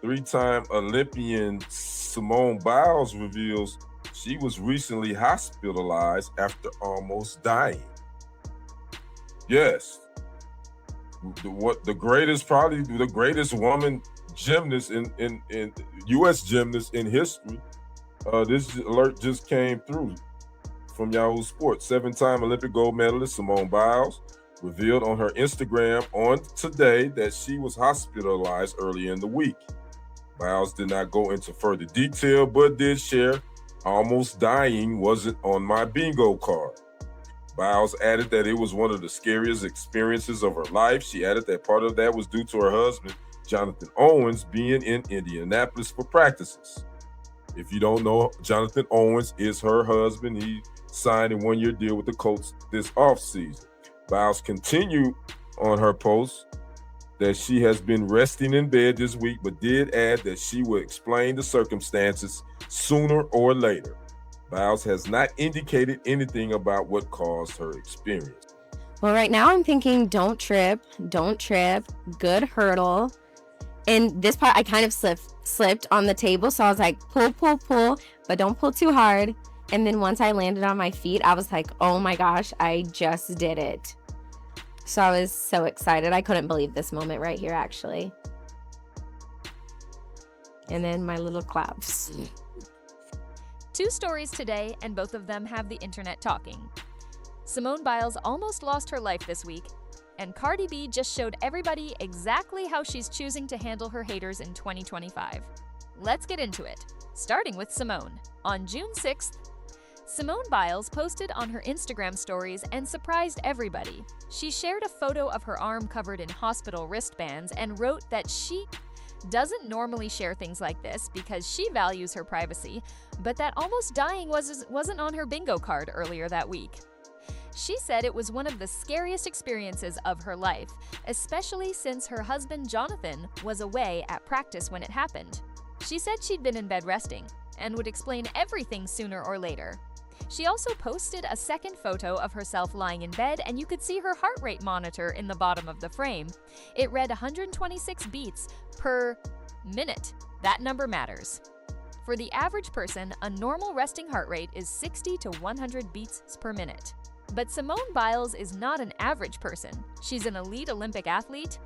Three-time Olympian Simone Biles reveals she was recently hospitalized after almost dying. Yes, the greatest, probably the greatest woman gymnast in U.S. gymnast in history. This alert just came through from Yahoo Sports. Seven-time Olympic gold medalist Simone Biles revealed on her Instagram on today that she was hospitalized early in the week. Biles did not go into further detail, but did share, "Almost dying wasn't on my bingo card." Biles added that it was one of the scariest experiences of her life. She added that part of that was due to her husband, Jonathan Owens, being in Indianapolis for practices. If you don't know, Jonathan Owens is her husband. He signed a one-year deal with the Colts this offseason. Biles continued on her post that she has been resting in bed this week, but did add that she will explain the circumstances sooner or later. Biles has not indicated anything about what caused her experience. Well, right now I'm thinking don't trip, good hurdle. And this part I kind of slipped on the table, so I was like, pull, but don't pull too hard. And then once I landed on my feet, I was like, oh my gosh, I just did it. So I was so excited. I couldn't believe this moment right here, actually. And then my little claps. Two stories today, and both of them have the internet talking. Simone Biles almost lost her life this week, and Cardi B just showed everybody exactly how she's choosing to handle her haters in 2025. Let's get into it, starting with Simone. On June 6th, Simone Biles posted on her Instagram stories and surprised everybody. She shared a photo of her arm covered in hospital wristbands and wrote that she doesn't normally share things like this because she values her privacy, but that almost dying wasn't on her bingo card earlier that week. She said it was one of the scariest experiences of her life, especially since her husband Jonathan was away at practice when it happened. She said she'd been in bed resting and would explain everything sooner or later. She also posted a second photo of herself lying in bed, and you could see her heart rate monitor in the bottom of the frame. It read 126 beats per minute. That number matters. For the average person, a normal resting heart rate is 60 to 100 beats per minute. But Simone Biles is not an average person. She's an elite Olympic athlete,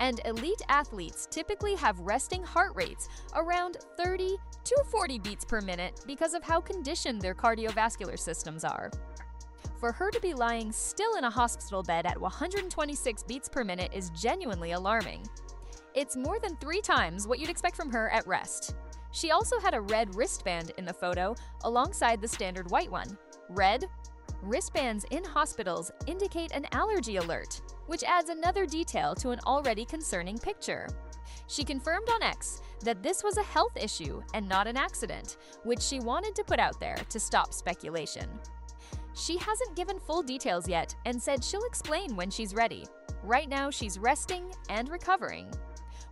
and elite athletes typically have resting heart rates around 30 to 40 beats per minute because of how conditioned their cardiovascular systems are. For her to be lying still in a hospital bed at 126 beats per minute is genuinely alarming. It's more than 3 times what you'd expect from her at rest. She also had a red wristband in the photo alongside the standard white one. Red wristbands in hospitals indicate an allergy alert, which adds another detail to an already concerning picture. She confirmed on X that this was a health issue and not an accident, which she wanted to put out there to stop speculation. She hasn't given full details yet and said she'll explain when she's ready. Right now, she's resting and recovering.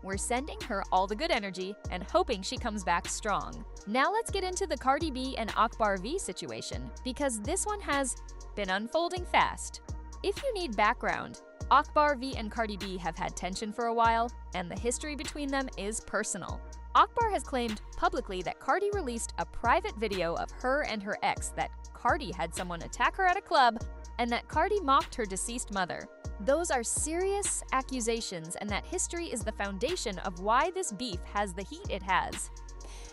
We're sending her all the good energy and hoping she comes back strong. Now let's get into the Cardi B and Akbar V situation, because this one has been unfolding fast. If you need background, Akbar V and Cardi B have had tension for a while, and the history between them is personal. Akbar has claimed publicly that Cardi released a private video of her and her ex, that Cardi had someone attack her at a club, and that Cardi mocked her deceased mother. Those are serious accusations, and that history is the foundation of why this beef has the heat it has.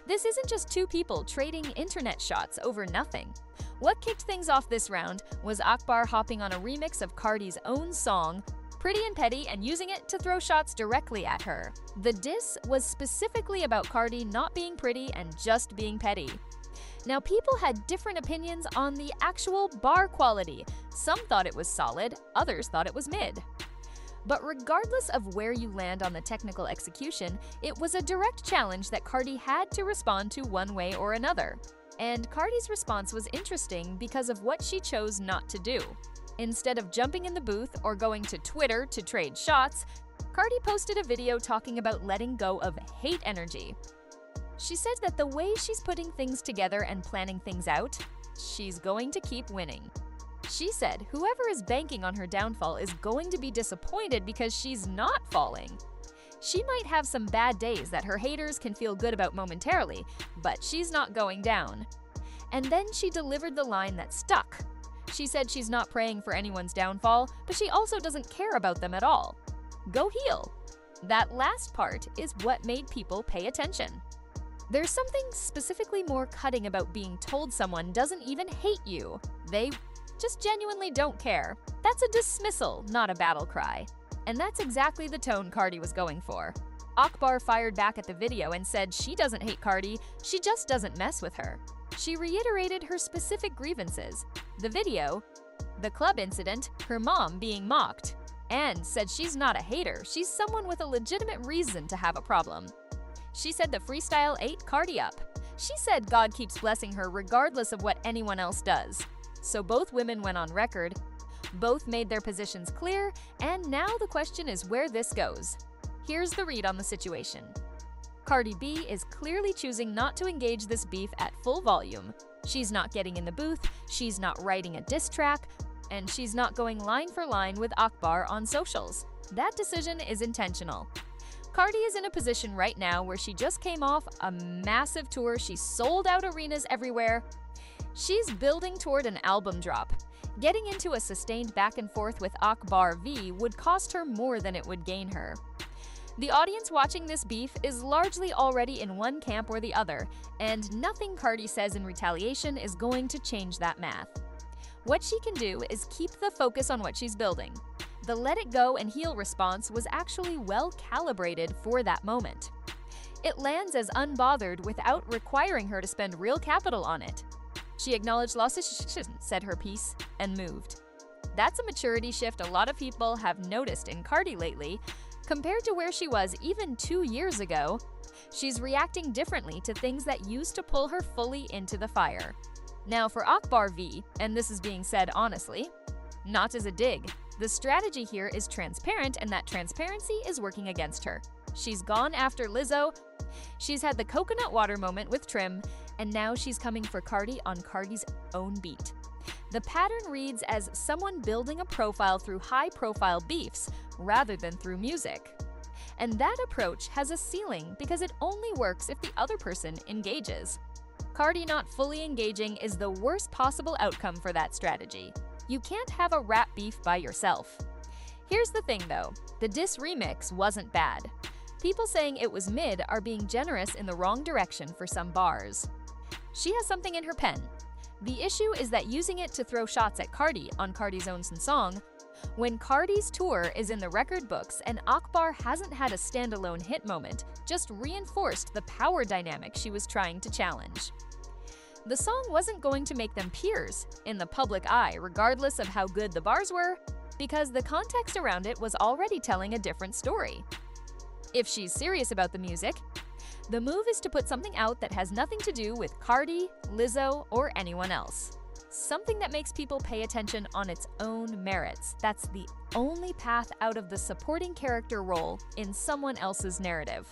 This isn't just two people trading internet shots over nothing. What kicked things off this round was Akbar hopping on a remix of Cardi's own song, Pretty and Petty, and using it to throw shots directly at her. The diss was specifically about Cardi not being pretty and just being petty. Now, people had different opinions on the actual bar quality. Some thought it was solid, others thought it was mid. But regardless of where you land on the technical execution, it was a direct challenge that Cardi had to respond to one way or another. And Cardi's response was interesting because of what she chose not to do. Instead of jumping in the booth or going to Twitter to trade shots, Cardi posted a video talking about letting go of hate energy. She said that the way she's putting things together and planning things out, she's going to keep winning. She said whoever is banking on her downfall is going to be disappointed because she's not falling. She might have some bad days that her haters can feel good about momentarily, but she's not going down. And then she delivered the line that stuck. She said she's not praying for anyone's downfall, but she also doesn't care about them at all. Go heal. That last part is what made people pay attention. There's something specifically more cutting about being told someone doesn't even hate you. They just genuinely don't care. That's a dismissal, not a battle cry. And that's exactly the tone Cardi was going for. Akbar fired back at the video and said she doesn't hate Cardi, she just doesn't mess with her. She reiterated her specific grievances: the video, the club incident, her mom being mocked, and said she's not a hater, she's someone with a legitimate reason to have a problem. She said the freestyle ate Cardi up. She said God keeps blessing her regardless of what anyone else does. So both women went on record, both made their positions clear, and now the question is where this goes. Here's the read on the situation. Cardi B is clearly choosing not to engage this beef at full volume. She's not getting in the booth, she's not writing a diss track, and she's not going line for line with Akbar on socials. That decision is intentional. Cardi is in a position right now where she just came off a massive tour, she sold out arenas everywhere. She's building toward an album drop. Getting into a sustained back and forth with Akbar V would cost her more than it would gain her. The audience watching this beef is largely already in one camp or the other, and nothing Cardi says in retaliation is going to change that math. What she can do is keep the focus on what she's building. The let it go and heal response was actually well calibrated for that moment. It lands as unbothered without requiring her to spend real capital on it. She acknowledged losses, said her piece, and moved. That's a maturity shift a lot of people have noticed in Cardi lately. Compared to where she was even 2 years ago, she's reacting differently to things that used to pull her fully into the fire. Now for Akbar V, and this is being said honestly, not as a dig, the strategy here is transparent, and that transparency is working against her. She's gone after Lizzo, she's had the coconut water moment with Trim, and now she's coming for Cardi on Cardi's own beat. The pattern reads as someone building a profile through high-profile beefs rather than through music. And that approach has a ceiling because it only works if the other person engages. Cardi not fully engaging is the worst possible outcome for that strategy. You can't have a rap beef by yourself. Here's the thing though, the diss remix wasn't bad. People saying it was mid are being generous in the wrong direction for some bars. She has something in her pen. The issue is that using it to throw shots at Cardi on Cardi's own song, when Cardi's tour is in the record books and Akbar hasn't had a standalone hit moment, just reinforced the power dynamic she was trying to challenge. The song wasn't going to make them peers in the public eye, regardless of how good the bars were, because the context around it was already telling a different story. If she's serious about the music, the move is to put something out that has nothing to do with Cardi, Lizzo, or anyone else. Something that makes people pay attention on its own merits. That's the only path out of the supporting character role in someone else's narrative.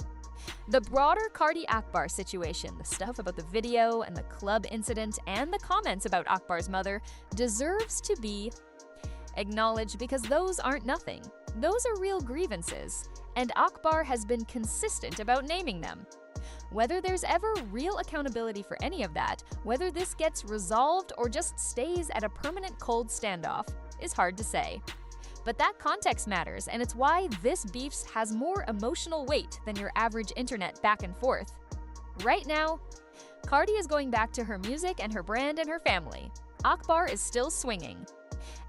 The broader Cardi Akbar situation, the stuff about the video and the club incident and the comments about Akbar's mother, deserves to be acknowledged because those aren't nothing. Those are real grievances, and Akbar has been consistent about naming them. Whether there's ever real accountability for any of that, whether this gets resolved or just stays at a permanent cold standoff, is hard to say. But that context matters, and it's why this beef has more emotional weight than your average internet back and forth. Right now, Cardi is going back to her music and her brand and her family. Akbar is still swinging.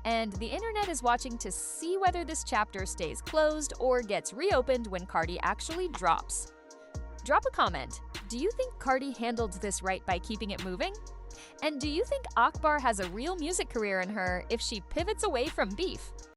And the internet is watching to see whether this chapter stays closed or gets reopened when Cardi actually drops. Drop a comment. Do you think Cardi handled this right by keeping it moving? And do you think Akbar has a real music career in her if she pivots away from beef?